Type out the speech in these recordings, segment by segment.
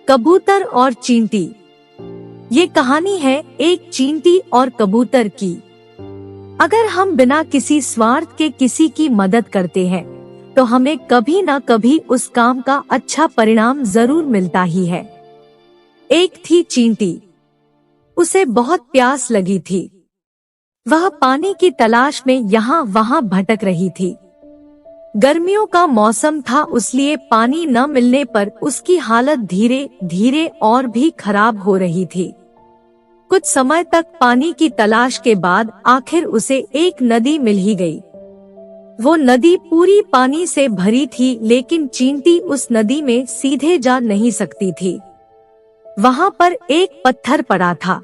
कबूतर और चींटी। ये कहानी है एक चींटी और कबूतर की। अगर हम बिना किसी स्वार्थ के किसी की मदद करते हैं तो हमें कभी न कभी उस काम का अच्छा परिणाम जरूर मिलता ही है। एक थी चींटी। उसे बहुत प्यास लगी थी। वह पानी की तलाश में यहाँ वहाँ भटक रही थी। गर्मियों का मौसम था, इसलिए पानी न मिलने पर उसकी हालत धीरे धीरे और भी खराब हो रही थी। कुछ समय तक पानी की तलाश के बाद आखिर उसे एक नदी मिल ही गई। वो नदी पूरी पानी से भरी थी, लेकिन चींटी उस नदी में सीधे जा नहीं सकती थी। वहाँ पर एक पत्थर पड़ा था।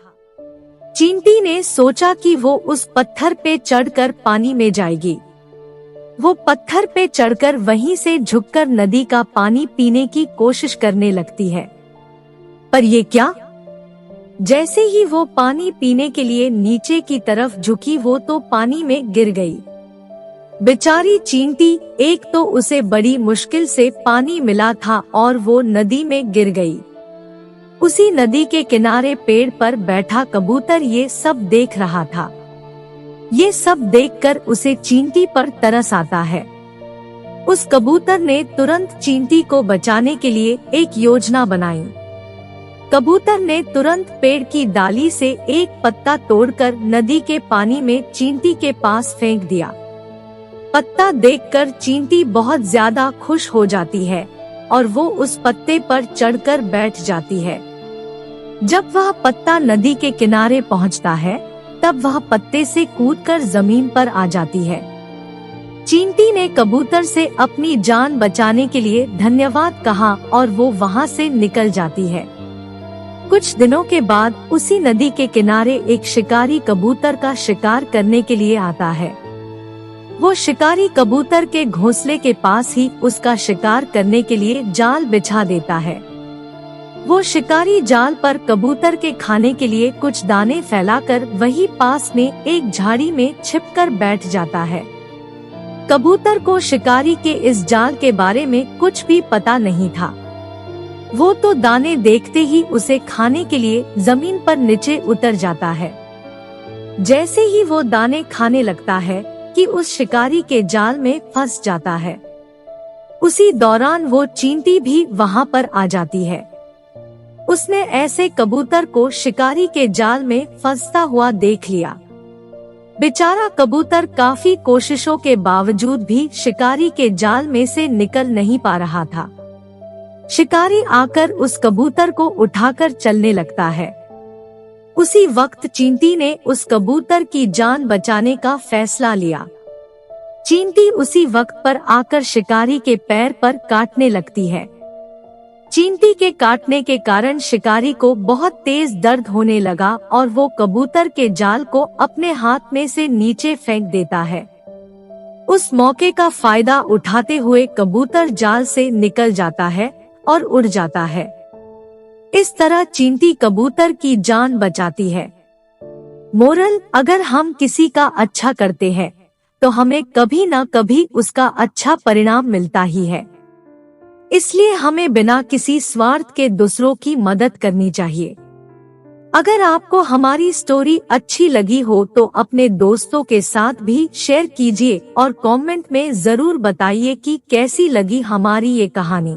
चींटी ने सोचा कि वो उस पत्थर पे चढ़कर पानी में जाएगी। वो पत्थर पे चढ़कर वहीं से झुककर नदी का पानी पीने की कोशिश करने लगती है। पर ये क्या? जैसे ही वो पानी पीने के लिए नीचे की तरफ झुकी, वो तो पानी में गिर गई। बेचारी चींटी, एक तो उसे बड़ी मुश्किल से पानी मिला था और वो नदी में गिर गई। उसी नदी के किनारे पेड़ पर बैठा कबूतर ये सब देख रहा था। ये सब देखकर उसे चींटी पर तरस आता है। उस कबूतर ने तुरंत चींटी को बचाने के लिए एक योजना बनाई। कबूतर ने तुरंत पेड़ की डाली से एक पत्ता तोड़कर नदी के पानी में चींटी के पास फेंक दिया। पत्ता देखकर चींटी बहुत ज्यादा खुश हो जाती है और वो उस पत्ते पर चढ़कर बैठ जाती है। जब वह पत्ता नदी के किनारे पहुंचता है, तब वह पत्ते से कूदकर जमीन पर आ जाती है। चींटी ने कबूतर से अपनी जान बचाने के लिए धन्यवाद कहा और वो वहाँ से निकल जाती है। कुछ दिनों के बाद उसी नदी के किनारे एक शिकारी कबूतर का शिकार करने के लिए आता है। वो शिकारी कबूतर के घोंसले के पास ही उसका शिकार करने के लिए जाल बिछा देता है। वो शिकारी जाल पर कबूतर के खाने के लिए कुछ दाने फैलाकर वही पास में एक झाड़ी में छिपकर बैठ जाता है। कबूतर को शिकारी के इस जाल के बारे में कुछ भी पता नहीं था। वो तो दाने देखते ही उसे खाने के लिए जमीन पर नीचे उतर जाता है। जैसे ही वो दाने खाने लगता है कि उस शिकारी के जाल में फंस जाता है। उसी दौरान वो चींटी भी वहाँ पर आ जाती है। उसने ऐसे कबूतर को शिकारी के जाल में फंसता हुआ देख लिया। बेचारा कबूतर काफी कोशिशों के बावजूद भी शिकारी के जाल में से निकल नहीं पा रहा था। शिकारी आकर उस कबूतर को उठाकर चलने लगता है। उसी वक्त चींटी ने उस कबूतर की जान बचाने का फैसला लिया। चींटी उसी वक्त पर आकर शिकारी के पैर पर काटने लगती है। चींटी के काटने के कारण शिकारी को बहुत तेज दर्द होने लगा और वो कबूतर के जाल को अपने हाथ में से नीचे फेंक देता है। उस मौके का फायदा उठाते हुए कबूतर जाल से निकल जाता है और उड़ जाता है। इस तरह चींटी कबूतर की जान बचाती है। मोरल: अगर हम किसी का अच्छा करते हैं तो हमें कभी न कभी उसका अच्छा परिणाम मिलता ही है। इसलिए हमें बिना किसी स्वार्थ के दूसरों की मदद करनी चाहिए। अगर आपको हमारी स्टोरी अच्छी लगी हो तो अपने दोस्तों के साथ भी शेयर कीजिए और कमेंट में जरूर बताइए कि कैसी लगी हमारी ये कहानी।